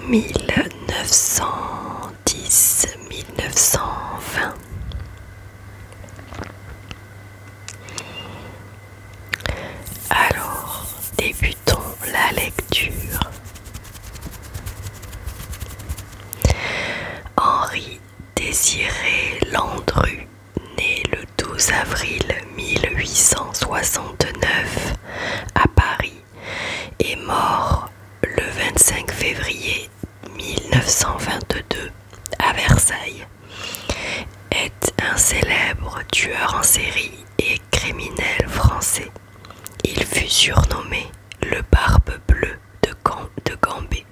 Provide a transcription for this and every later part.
1910-1920. Alors, débutons la lecture. Henri Désiré Landru, né le 12 avril 1869 à Paris, est mort le 25 février 1922 à Versailles, est un célèbre tueur en série et criminel français. Il fut surnommé le Barbe Bleue de Gambé.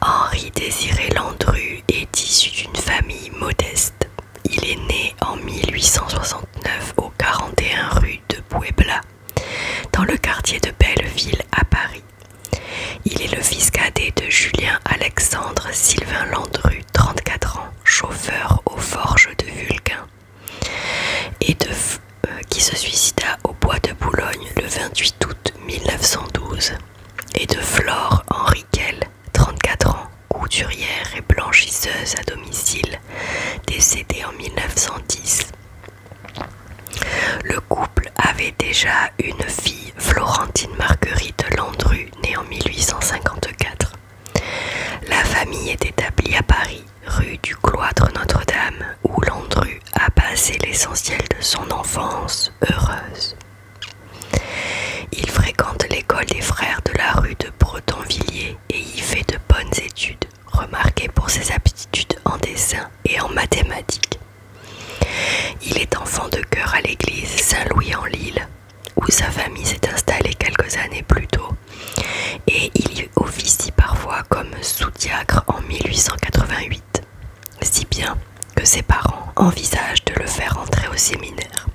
Henri Désiré Landru est issu d'une famille modeste. Il est né en 1869 au 41 rue de Puebla, dans le quartier de Belleville à Paris. Il est le fils cadet de Julien Alexandre Sylvain Landru, 34 ans, chauffeur aux forges de Vulcain, et qui se suicida au bois de Boulogne le 28 août 1912, et de Flore Henriquel, 34 ans, couturière et blanchisseuse à domicile, décédée en 1910. Le couple avait déjà une fille, Florentine Marguerite Landru, née en 1854. La famille est établie à Paris, rue du Cloître Notre-Dame, où Landru a passé l'essentiel de son enfance heureuse. Il fréquente l'école des frères de la rue de Bretonvilliers et y fait de bonnes études, remarqué pour ses aptitudes en dessin et en mathématiques. Il est enfant de chœur à l'église Saint-Louis-en-Lille, où sa famille s'est installée quelques années plus tôt, et il y officie parfois comme sous-diacre en 1888, si bien que ses parents envisagent de le faire entrer au séminaire.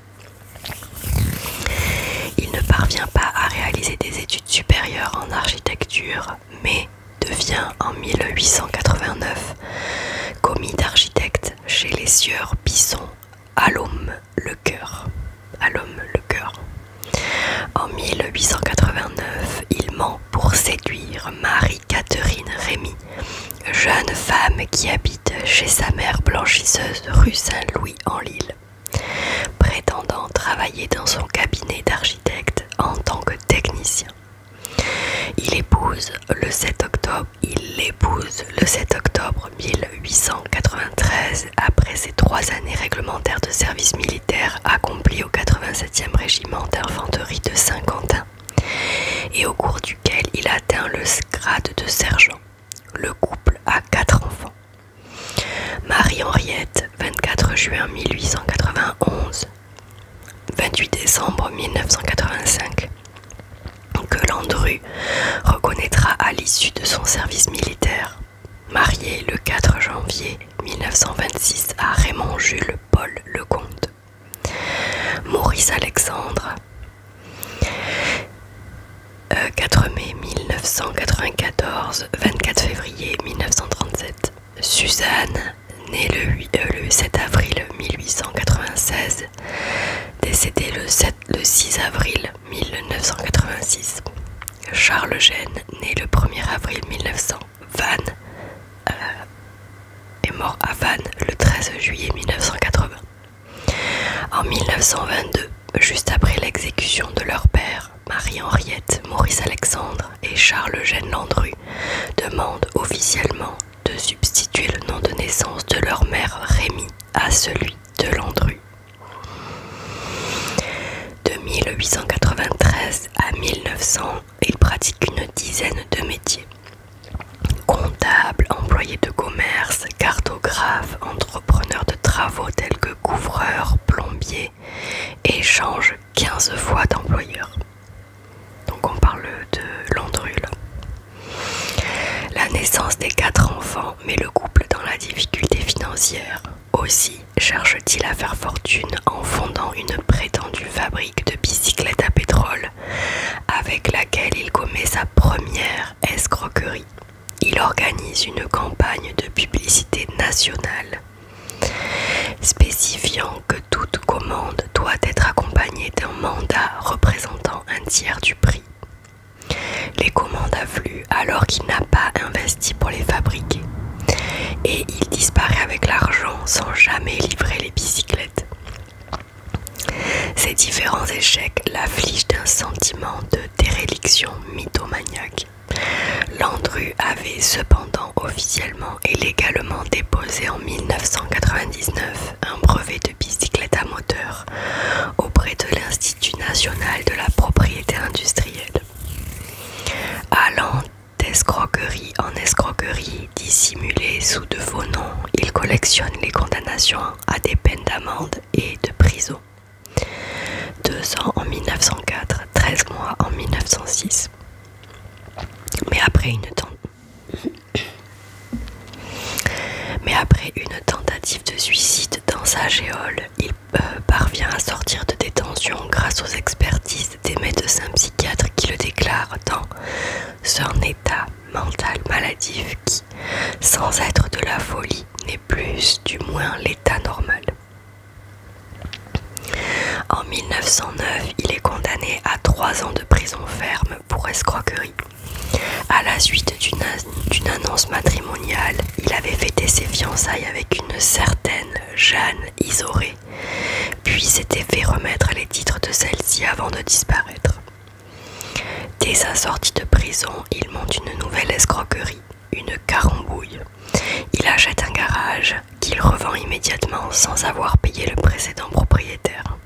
Il ne parvient pas à réaliser des études supérieures en architecture, mais devient en 1889 commis d'architecte chez les sieurs Bisson à L'Homme-le-Cœur. En 1889, il ment pour séduire Marie-Catherine Rémy, jeune femme qui habite chez sa mère blanchisseuse rue Saint-Louis en Lille, prétendant travailler dans son cabinet d'architecte en tant que technicien. Il l'épouse le 7 octobre 1893 après ses 3 années réglementaires de service militaire accomplies au 87e régiment d'infanterie de Saint-Quentin et au cours duquel il atteint le grade de sergent. Le couple a 4 enfants. Marie-Henriette, 24 juin 1891, 28 décembre 1985, que Landru reconnaîtra à l'issue de son service militaire. Marié le 4 janvier 1926 à Raymond Jules Paul Lecomte. Maurice Alexandre, 4 mai 1994, 24 février 1937. Suzanne, née le 7 avril 1896, décédée le 6 avril 1986. Charles Gênes, né le 1er avril 1900, Vannes, est mort à Vannes le 13 juillet 1980. En 1922, juste après l'exécution de leur père, Marie-Henriette, Maurice Alexandre et Charles Gênes Landru demandent officiellement de substituer le nom de naissance de leur mère Rémy à celui de Landru. De 1893 à 1900, il pratique une dizaine de métiers. Comptable, employé de commerce, cartographe, entrepreneur de travaux tels que couvreur, plombier, et change 15 fois d'employeur. Donc on parle de Landru là. La naissance des 4 enfants met le couple dans la difficulté financière. Aussi cherche-t-il à faire fortune en fondant une prétendue fabrique de bicyclettes à pétrole avec laquelle il commet sa première escroquerie. Il organise une campagne de publicité nationale spécifiant que toute commande doit être accompagnée d'un mandat représentant un tiers du prix. Les commandes affluent alors qu'il n'a pas investi pour les fabriquer. Et il disparaît avec l'argent sans jamais livrer les bicyclettes. Ces différents échecs l'affligent d'un sentiment de déréliction mythomaniaque. Landru avait cependant officiellement et légalement déposé en 1999 un brevet de bicyclette à moteur auprès de l'Institut national de la propriété industrielle. Allant d'escroquerie en escroquerie, dissimulée sous de faux noms, il collectionne les condamnations à des peines d'amende et de prison. 2 ans en 1904, 13 mois en 1906. Mais après une tentative de suicide dans sa géole, il parvient à sortir de détention grâce aux expertises des médecins psychiatres qui le déclarent dans son état mental maladif qui, sans être de la folie, n'est plus du moins l'état normal. En 1909, il est condamné à 3 ans de prison ferme pour escroquerie. À la suite d'une annonce matrimoniale, il avait fêté ses fiançailles avec une certaine Jeanne Isoré, puis s'était fait remettre les titres de celle-ci avant de disparaître. Dès sa sortie de prison, il monte une nouvelle escroquerie, une carambouille. Il achète un garage qu'il revend immédiatement sans avoir payé le précédent propriétaire.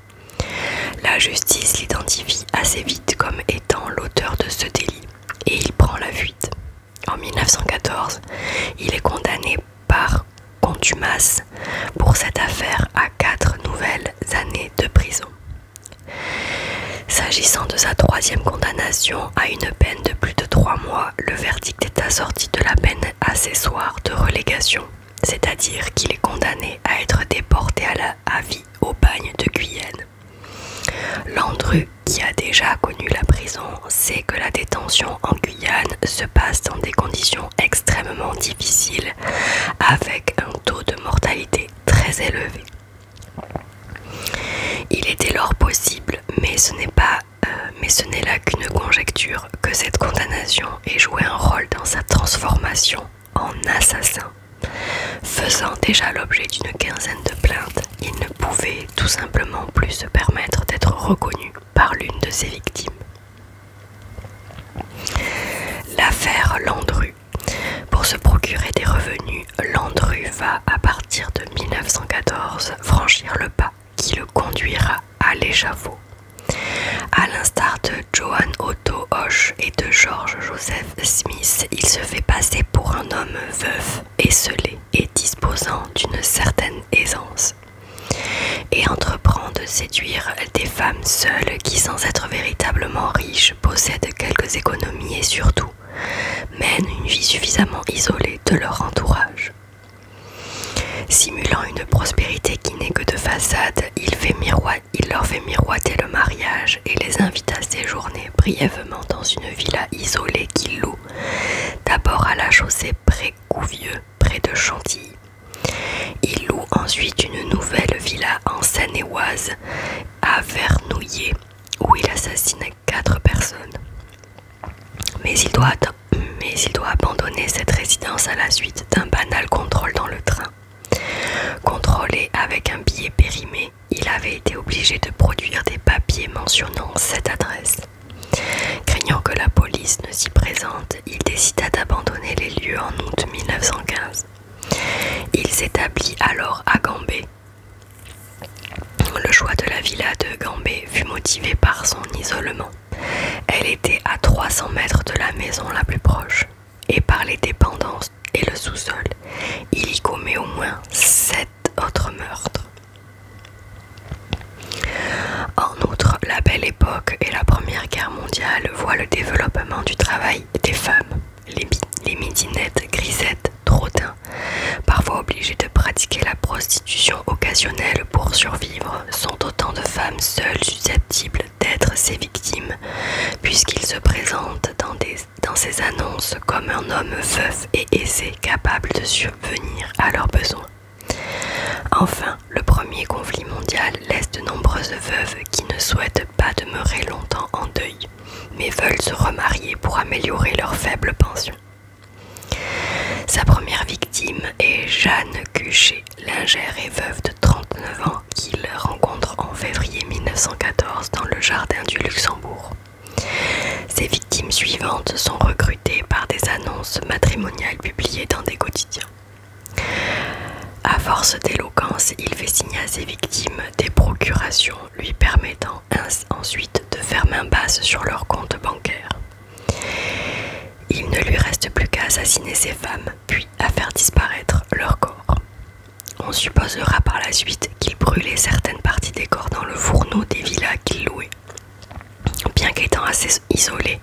La justice l'identifie assez vite comme étant l'auteur de ce délit et il prend la fuite. En 1914, il est condamné par contumace pour cette affaire à 4 nouvelles années de prison. S'agissant de sa 3e condamnation à une peine de plus de 3 mois, le verdict est assorti de la peine accessoire de relégation, c'est-à-dire qu'il est condamné à être déporté à vie au bagne de Guyenne. Landru, qui a déjà connu la prison, sait que la détention en Guyane se passe dans des conditions extrêmement difficiles, avec un taux de mortalité très élevé. Il est dès lors possible, mais ce n'est là qu'une conjecture, que cette condamnation ait joué un rôle dans sa transformation en assassin. Faisant déjà l'objet d'une quinzaine de plaintes, il ne pouvait tout simplement plus se permettre d'être reconnu par l'une de ses victimes. L'affaire Landru. Pour se procurer des revenus, Landru va, à partir de 1914, franchir le pas qui le conduira à l'échafaud. À l'instar de Johann Otto Hoche et de George Joseph Smith, il se fait passer pour un homme veuf, esseulé et disposant d'une certaine aisance, et entreprend de séduire des femmes seules qui, sans être véritablement riches, possèdent quelques économies et surtout mènent une vie suffisamment isolée de leur entourage. Simulant une prospérité qui n'est que de façade, il leur fait miroiter le mariage et les invite à séjourner brièvement dans une villa isolée qu'il loue, d'abord à la chaussée Pré-Gouvieux, près de Chantilly. Il loue ensuite une nouvelle villa en Seine-et-Oise, à Vernouillet, où il assassine 4 personnes. Mais il doit abandonner cette résidence à la suite d'un banal contrôle dans le train. Contrôlé avec un billet périmé, il avait été obligé de produire des papiers mentionnant cette adresse. Craignant que la police ne s'y présente, il décida d'abandonner les lieux en août 1915. Il s'établit alors à Gambé. Le choix de la villa de Gambé fut motivé par son isolement. Elle était à 300 mètres de la maison la plus proche, et par les dépendances et le sous-sol, il y commet au moins 7 autres meurtres. En outre, la Belle Époque et la Première Guerre mondiale voient le développement du travail des femmes. Les midinettes, grisettes, trottins, parfois obligées de pratiquer la prostitution occasionnelle pour survivre, sont autant de femmes seules susceptibles d'être ses victimes, puisqu'il se présente dans ces annonces comme un homme veuf et aisé capable de subvenir à leurs besoins. Enfin, le premier conflit mondial laisse de nombreuses veuves qui ne souhaitent pas demeurer longtemps en deuil, mais veulent se remarier pour améliorer leur faible pension. Sa première victime est Jeanne Cuchet, lingère et veuve de 39 ans qu'il rencontre en février 1914 dans le jardin du Luxembourg. Ses victimes suivantes sont recrutées par des annonces matrimoniales publiées dans des quotidiens. À force d'éloquence, il fait signer à ses victimes des procurations lui permettant ensuite de faire main basse sur leur compte bancaire. Il ne lui reste plus qu'à assassiner ses femmes, puis à faire disparaître leur corps. On supposera par la suite qu'il brûlait certaines parties des corps dans le fourneau des villas qu'il louait. Bien qu'étant assez isolée,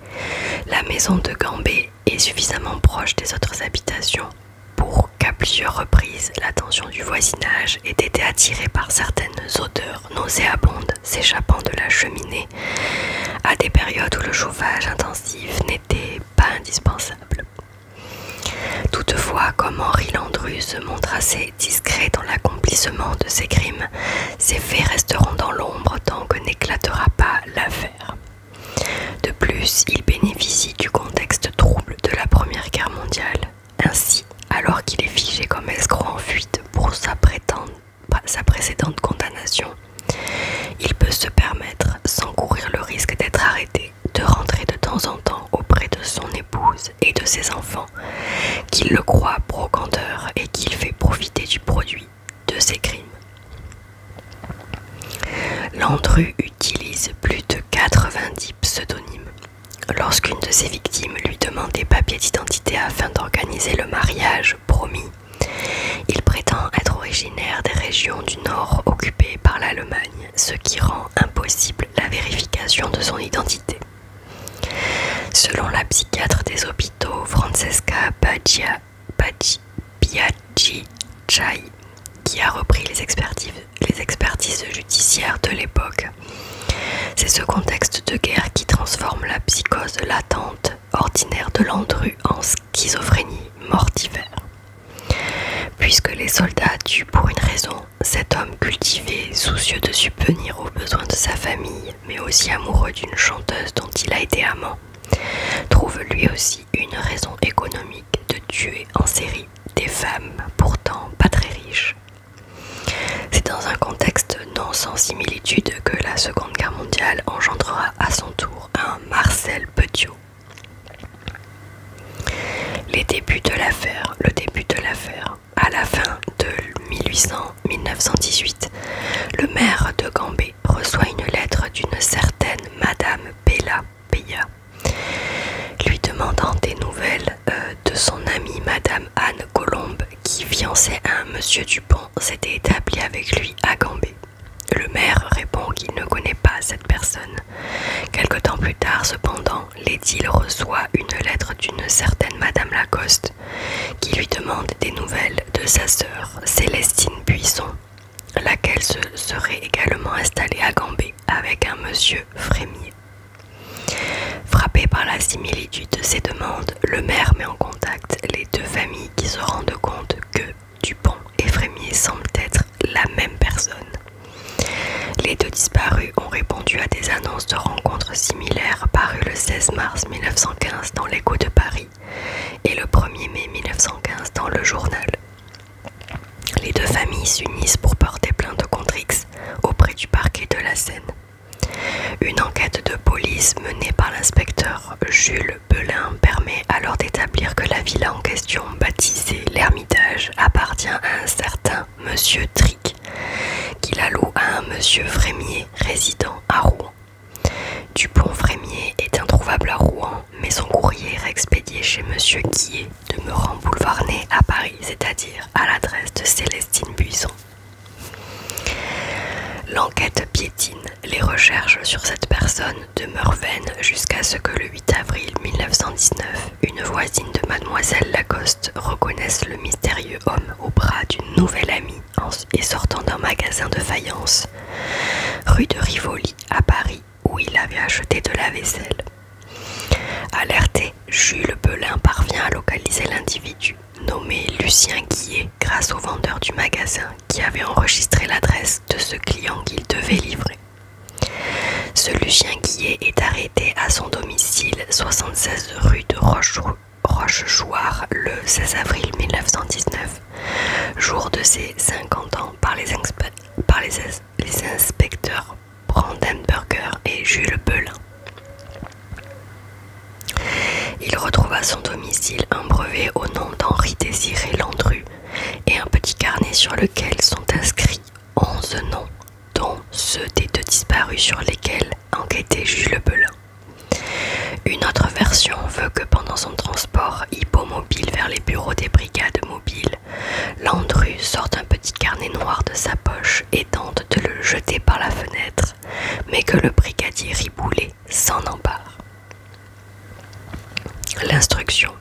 la maison de Gambé est suffisamment proche des autres habitations pour qu'à plusieurs reprises l'attention du voisinage ait été attirée par certaines odeurs nauséabondes s'échappant de la cheminée à des périodes où le chauffage intensif n'était pas indispensable. Toutefois, comme Henri Landru se montre assez discret dans l'accomplissement de ses crimes, ces faits resteront dans l'ombre tant que n'éclatera pas l'affaire. De plus, il bénéficie du contexte trouble de la Première Guerre mondiale. Ainsi, alors qu'il est figé comme escroc en fuite pour sa précédente condamnation, il peut se permettre, sans courir le risque d'être arrêté, de rentrer de temps en temps auprès de son épouse et de ses enfants, qu'il le croit brocanteur et qu'il fait profiter du produit de ses crimes. Landru utilise plus de 90 pseudonymes. Lorsqu'une de ses victimes lui demande des papiers d'identité afin d'organiser le mariage promis, il prétend être originaire des régions du Nord occupées par l'Allemagne, ce qui rend impossible la vérification de son identité. Selon la psychiatre des hôpitaux Francesca Biaggi-Chai, qui a repris les expertises judiciaires de l'époque, c'est ce contexte de guerre qui transforme la psychose latente ordinaire de Landru en schizophrénie mortifère. Puisque les soldats tuent pour une raison, cet homme cultivé, soucieux de subvenir aux besoins de sa famille, mais aussi amoureux d'une chanteuse dont il a été amant, trouve lui aussi une raison économique de tuer en série des femmes pourtant pas très riches. C'est dans un contexte non sans similitude que la Seconde Guerre mondiale engendrera à son tour un Marcel Petiot. Le début de l'affaire. À la fin de 1918, le maire de Gambé reçoit une lettre d'une certaine Madame Peya, lui demandant des nouvelles de son amie Madame Anne Colombe, qui, fiancée à un monsieur Dupont, s'était établie avec lui à Gambé. Le maire répond qu'il ne connaît pas cette personne. Quelque temps plus tard, cependant, l'édile reçoit une lettre d'une certaine Madame Lacoste, qui lui demande des nouvelles de sa sœur Célestine Buisson, laquelle se serait également installée à Gambé avec un monsieur Frémier. Frappé par la similitude de ces demandes, le maire met en contact les deux familles qui se rendent compte que Dupont et Frémier semblent être la même personne. Les deux disparus ont répondu à des annonces de rencontres similaires parues le 16 mars 1915 dans l'Écho de Paris et le 1er mai 1915 dans le Journal. Les deux familles s'unissent pour porter plainte contre X auprès du parquet de la Seine. Une enquête de police menée par l'inspecteur Jules Belin permet alors d'établir que la villa en question, baptisée l'Ermitage, appartient à un certain monsieur Tric, qui la loue à un monsieur Frémier résidant à Rouen. Dupont-Frémier est introuvable à Rouen, mais son courrier est expédié chez monsieur Guillet, demeurant boulevard Ney à Paris, c'est-à-dire à l'adresse de Célestine Buisson. L'enquête piétine, les recherches sur cette personne demeurent vaines jusqu'à ce que le 8 avril 1919, une voisine de mademoiselle Lacoste reconnaisse le mystérieux homme au bras d'une nouvelle amie et sortant d'un magasin de faïence, rue de Rivoli à Paris, où il avait acheté de la vaisselle. Alerté, Jules Belin parvient à localiser l'individu, nommé Lucien Guillet, grâce au vendeur du magasin qui avait enregistré l'adresse de ce client qu'il devait livrer. Ce Lucien Guillet est arrêté à son domicile 16 avril 1919, jour de ses 50 ans, par les inspecteurs Brandenburger et Jules Belin. Il retrouve à son domicile un brevet au nom d'Henri-Désiré Landru et un petit carnet sur lequel sont inscrits 11 noms, dont ceux des 2 disparus sur lesquels enquêtait Jules Belin. Une autre version veut que pendant son transport hippomobile vers les bureaux des brigades mobiles, Landru sorte un petit carnet noir de sa poche et tente de le jeter par la fenêtre, mais que le brigadier Riboulet s'en empare. L'instruction.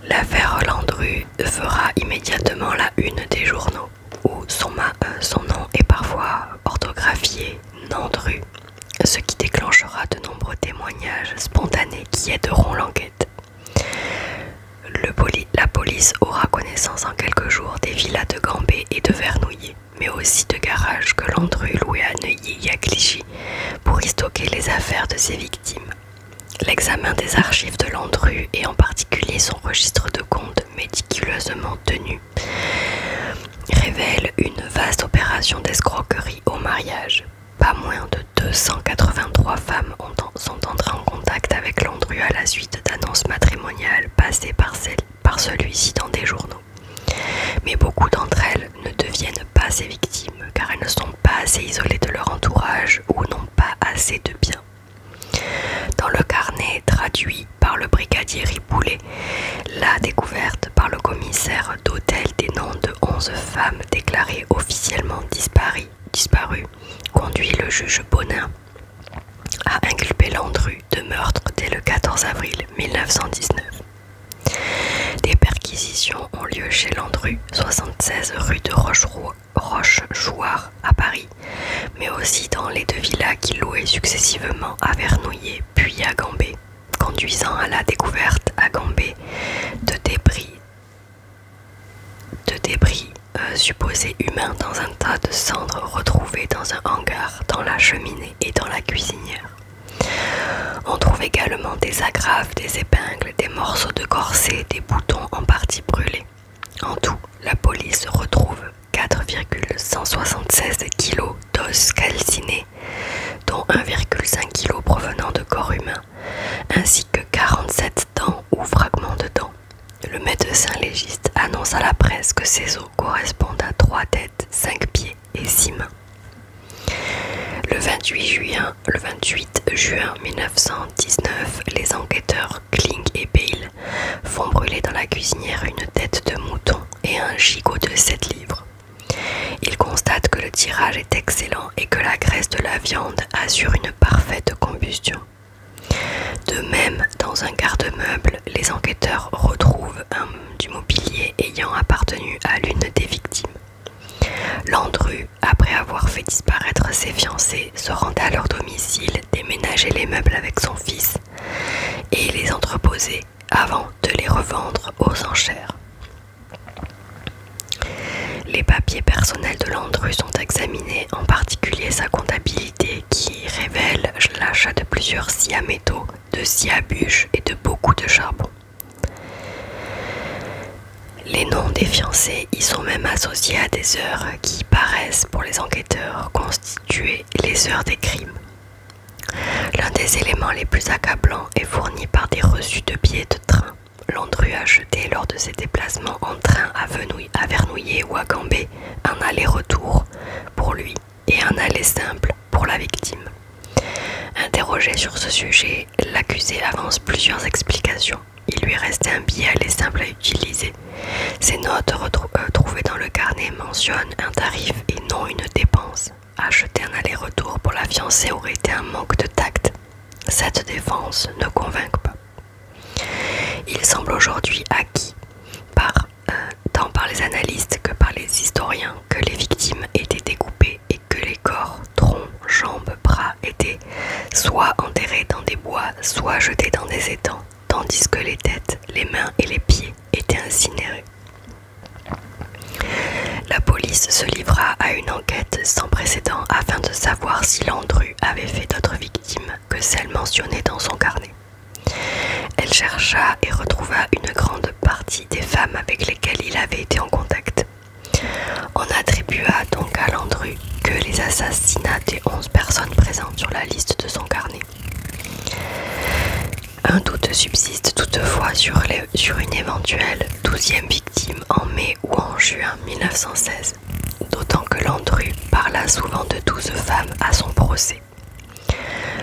L'affaire Landru fera immédiatement la une des journaux, où son nom est parfois orthographié Nandru, ce qui déclenchera de nombreux témoignages spontanés qui aideront l'enquête. La police aura connaissance en quelques jours des villas de Gambé et de Vernouillet, mais aussi de garages que Landru louait à Neuilly et à Clichy pour y stocker les affaires de ses victimes. L'examen des archives de Landru et en particulier son registre de compte méticuleusement tenu révèle une vaste opération d'escroquerie au mariage. Pas moins de 283 femmes sont entrées en contact avec Landru à la suite d'annonces matrimoniales passées par celui-ci dans des journaux. Mais beaucoup d'entre elles ne deviennent pas ses victimes car elles ne sont pas assez isolées de leur entourage ou n'ont pas assez de biens. Dans le carnet traduit par le brigadier Riboulet, la découverte par le commissaire d'hôtel des noms de 11 femmes déclarées officiellement disparues conduit le juge Bonin à inculper Landru de meurtre dès le 14 avril 1919. Des perquisitions ont lieu chez Landru, 76 rue de Rochechouart à Paris, mais aussi dans les 2 villas qu'il louait successivement à Vernouillet puis à Gambé, conduisant à la découverte à Gambé de débris supposés humains dans un tas de cendres retrouvés dans un hangar, dans la cheminée et dans la cuisinière. On trouve également des agrafes, des épingles, des morceaux de corset, des boutons en partie brûlés. En tout, la police retrouve 4,176 kg d'os calcinés, dont 1,5 kg provenant de corps humain, ainsi que 47 dents ou fragments de dents. Le médecin légiste annonce à la presse que ces os correspondent à 3 têtes, 5 pieds et 6 mains. Le 28 juin 1919, les enquêteurs Kling et Bale font brûler dans la cuisinière une tête de mouton et un gigot de 7 livres. Ils constatent que le tirage est excellent et que la graisse de la viande assure une parfaite combustion. De même, dans un garde-meuble, les enquêteurs retrouvent du mobilier ayant appartenu à l'une des victimes. Landru, après avoir fait disparaître ses fiancés, se rendait à leur domicile, déménageait les meubles avec son fils et les entreposait avant de les revendre aux enchères. Les papiers personnels de Landru sont examinés, en particulier sa comptabilité qui révèle l'achat de plusieurs scies à métaux, de scies à bûches et de beaucoup de charbon. Les noms des fiancés y sont même associés à des heures qui paraissent pour les enquêteurs constituer les heures des crimes. L'un des éléments les plus accablants est fourni par des reçus de billets de train. Landru a acheté lors de ses déplacements en train à Vernouillet ou à Gambé un aller-retour pour lui et un aller simple pour la victime. Interrogé sur ce sujet, l'accusé avance plusieurs explications. Il lui restait un billet aller simple à utiliser. Ses notes trouvées dans le carnet mentionnent un tarif et non une dépense. Acheter un aller-retour pour la fiancée aurait été un manque de tact. Cette défense ne convainc pas. Il semble aujourd'hui acquis tant par les analystes que par les historiens que les victimes étaient découpées et que les corps, troncs, jambes, bras étaient soit enterrés dans des bois, soit jetés dans des étangs, tandis que les têtes, les mains et les pieds étaient incinérés. La police se livra à une enquête sans précédent afin de savoir si Landru avait fait d'autres victimes que celles mentionnées dans son carnet. Elle il chercha et retrouva une grande partie des femmes avec lesquelles il avait été en contact. On attribua donc à Landru que les assassinats des 11 personnes présentes sur la liste de son carnet. Un doute subsiste toutefois sur une éventuelle 12e victime en mai ou en juin 1916, d'autant que Landru parla souvent de 12 femmes à son procès.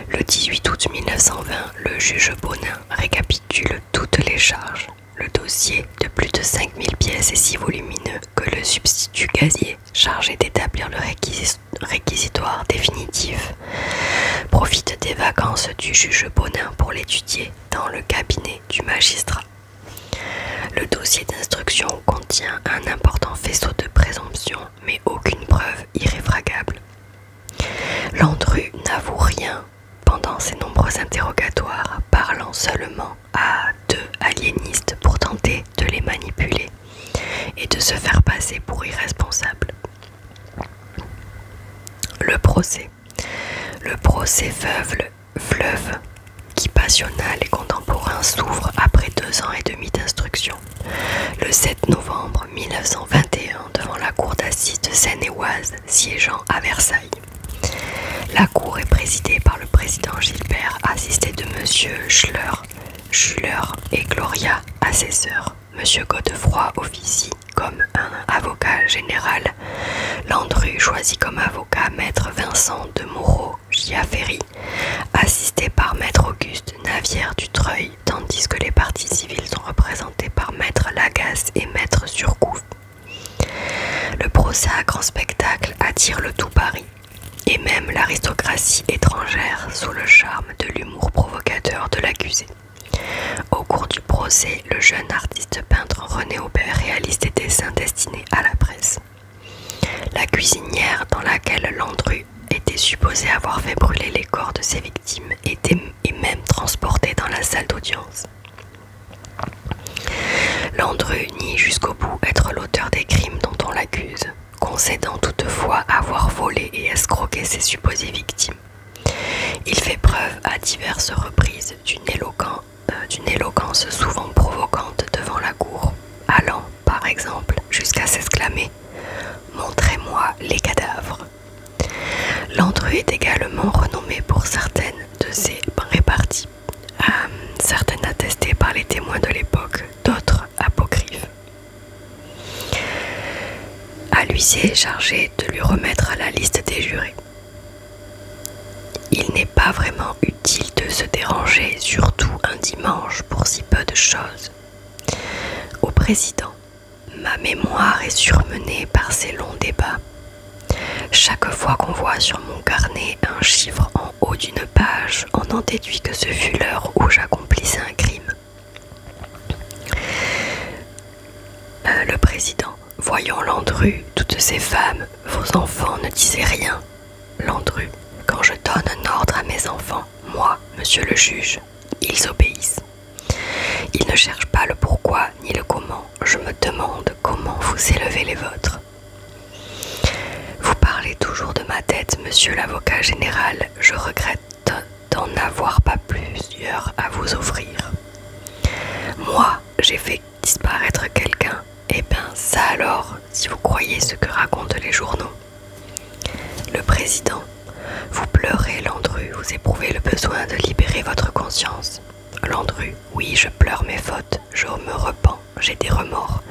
Le 18 août 1920, le juge Bonin récapitule toutes les charges. Le dossier de plus de 5000 pièces est si volumineux que le substitut gazier, chargé d'établir le réquisitoire définitif, profite des vacances du juge Bonin pour l'étudier dans le cabinet du magistrat. Le dossier d'instruction contient un important faisceau de présomption, mais aucune preuve irréfragable. Landru n'avoue rien pendant ses nombreux interrogatoires, parlant seulement à 2 aliénistes pour tenter de les manipuler et de se faire passer pour irresponsables. Le procès. Le procès fleuve qui passionna les contemporains s'ouvre après 2 ans et demi d'instruction. Le 7 novembre 1921, devant la cour d'assises de Seine-et-Oise, siégeant à Versailles. La cour est présidée par le président Gilbert, assisté de M. Schuller et Gloria, assesseur. M. Godefroy officie comme un avocat général. Landru choisit comme avocat maître Vincent de Moreau-Giaferi, assisté par maître Auguste Navière-Dutreuil, tandis que les parties civiles sont représentées par maître Lagasse et maître Surcouf. Le procès à grand spectacle attire le tout Paris, et même l'aristocratie étrangère sous le charme de l'humour provocateur de l'accusé. Au cours du procès, le jeune artiste peintre René Aubert réalise des dessins destinés à la presse. La cuisinière dans laquelle Landru était supposé avoir fait brûler les corps de ses victimes est même transportée dans la salle d'audience. Landru nie jusqu'au bout être l'auteur des crimes dont on l'accuse, concédant toutefois avoir volé et escroqué ses supposées victimes. Il fait preuve à diverses reprises d'une éloquence souvent provocante devant la cour, allant, par exemple, jusqu'à s'exclamer « Montrez-moi les cadavres ». Landru est également renommé pour certaines de ses réparties, certaines attestées par les témoins de l'époque, d'autres apocryphes. À l'huissier chargé de lui remettre la liste des jurés. Il n'est pas vraiment utile de se déranger, surtout un dimanche, pour si peu de choses. Au président, ma mémoire est surmenée par ces longs débats. Chaque fois qu'on voit sur mon carnet un chiffre en haut d'une page, on en déduit que ce fut l'heure où j'accomplissais un crime. Le président, voyant Landru, toutes ces femmes, vos enfants ne disaient rien. Landru, quand je donne un ordre à mes enfants, moi, monsieur le juge, ils obéissent. Ils ne cherchent pas le pourquoi ni le comment. Je me demande comment vous élevez les vôtres. Vous parlez toujours de ma tête, monsieur l'avocat général. Je regrette d'en avoir pas plusieurs à vous offrir. Moi, j'ai fait disparaître quelqu'un. Eh bien, ça alors, si vous croyez ce que racontent les journaux. Le président, vous pleurez, Landru, vous éprouvez le besoin de libérer votre conscience. Landru, oui, je pleure mes fautes, je me repens, j'ai des remords.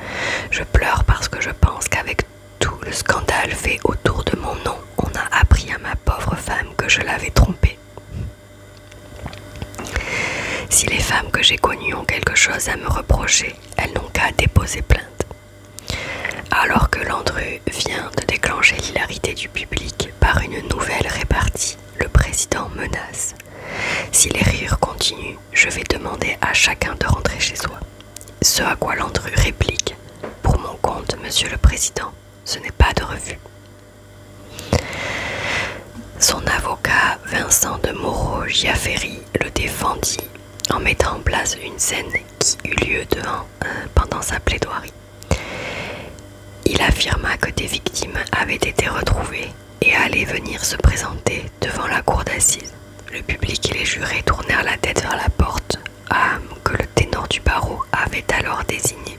Je pleure parce que je pense qu'avec tout le scandale fait autour de mon nom, on a appris à ma pauvre femme que je l'avais trompée. Si les femmes que j'ai connues ont quelque chose à me reprocher, elles n'ont qu'à déposer plainte. Alors que Landru vient de déclencher l'hilarité du public par une nouvelle répartie, le président menace. Si les rires continuent, je vais demander à chacun de rentrer chez soi. Ce à quoi Landru réplique. Pour mon compte, monsieur le président, ce n'est pas de refus. Son avocat, Vincent de Moreau-Giaferi, le défendit en mettant en place une scène qui eut lieu pendant sa plaidoirie. Il affirma que des victimes avaient été retrouvées et allaient venir se présenter devant la cour d'assises. Le public et les jurés tournèrent la tête vers la porte, que le ténor du barreau avait alors désigné.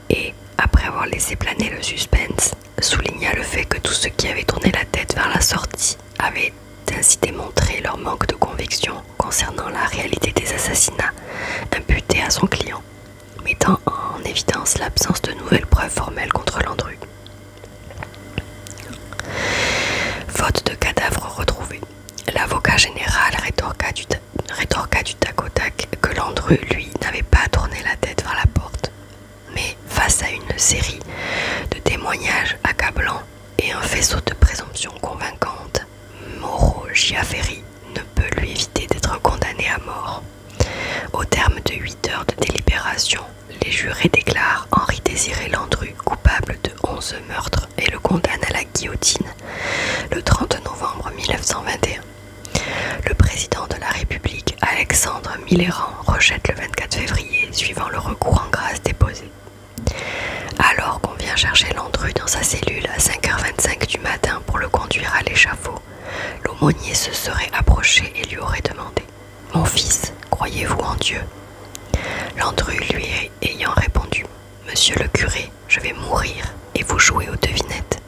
Et, après avoir laissé planer le suspense, souligna le fait que tous ceux qui avaient tourné la tête vers la sortie avaient ainsi démontré leur manque de conviction concernant la réalité des assassinats imputés à son client, mettant en évidence l'absence de nouvelles preuves formelles contre Landru. Faute de cadavres retrouvés, l'avocat général rétorqua du tac au tac que Landru, lui, n'avait pas tourné la tête vers la porte. Mais face à une série de témoignages accablants et un faisceau de présomptions convaincantes, Mauro Giafferi ne peut lui éviter d'être condamné à mort. Au terme de 8 heures de délibération, les jurés déclarent Henri-Désiré Landru coupable de 11 meurtres et le condamnent à la guillotine le 30 novembre 1921. Le président de la République, Alexandre Millerand, rejette le 24 février, suivant le recours en grâce déposé. Alors qu'on vient chercher Landru dans sa cellule à 5h25 du matin pour le conduire à l'échafaud, l'aumônier se serait approché et lui aurait demandé « Mon fils, croyez-vous en Dieu ?» Landru lui ayant répondu « Monsieur le curé, je vais mourir et vous jouez aux devinettes. »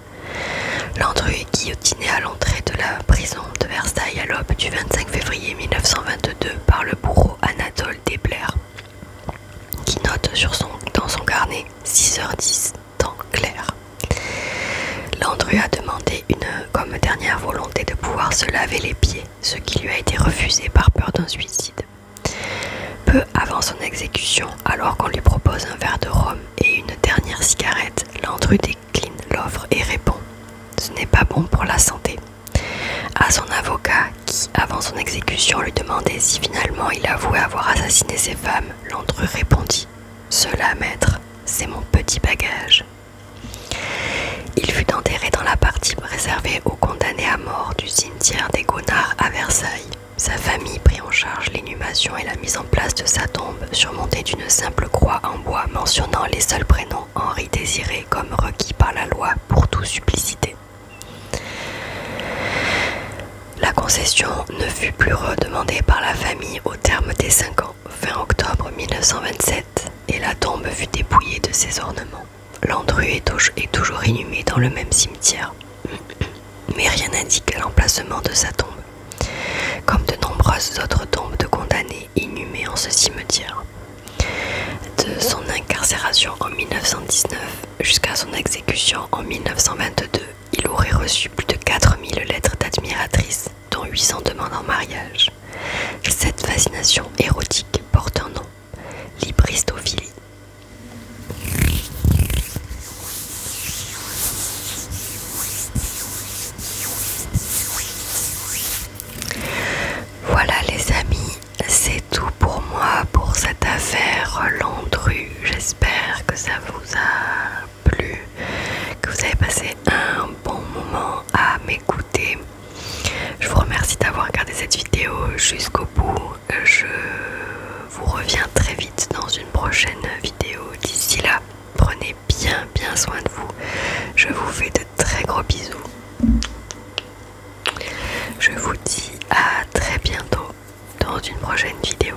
Landru est guillotiné à l'entrée de la prison de Versailles à l'aube du 25 février 1922 par le bourreau Anatole Debler, qui note dans son carnet 6h10, temps clair. Landru a demandé comme dernière volonté de pouvoir se laver les pieds, ce qui lui a été refusé par peur d'un suicide. Peu avant son exécution, alors qu'on lui propose un verre de rhum et une dernière cigarette, Landru décline l'offre et répond « Ce n'est pas bon pour la santé ». À son avocat, qui, avant son exécution, lui demandait si finalement il avouait avoir assassiné ses femmes, Landru répondit « Cela, maître, c'est mon petit bagage ». Il fut enterré dans la partie réservée aux condamnés à mort du cimetière des Gonards à Versailles. Sa famille prit en charge l'inhumation et la mise en place de sa tombe, surmontée d'une simple croix en bois mentionnant les seuls prénoms Henri-Désiré comme requis par la loi pour toute supplicité. La concession ne fut plus redemandée par la famille au terme des 5 ans, fin octobre 1927, et la tombe fut dépouillée de ses ornements. Landru est toujours inhumé dans le même cimetière, mais rien n'indique l'emplacement de sa tombe, comme de nombreuses autres tombes de condamnés inhumés en ce cimetière. De son incarcération en 1919 jusqu'à son exécution en 1922, il aurait reçu plus de 4000 lettres d'admiratrices, dont 800 demandes en mariage. Cette fascination érotique porte un nom, l'hybristophilie. Voilà les amis, c'est tout pour moi pour cette affaire Landru. J'espère que ça vous a plu, que vous avez passé un bon moment à m'écouter. Je vous remercie d'avoir regardé cette vidéo jusqu'au bout. Je vous reviens très vite dans une prochaine vidéo. D'ici là, prenez bien soin de vous. Je vous fais de très gros bisous. Je vous dis à très bientôt dans une prochaine vidéo.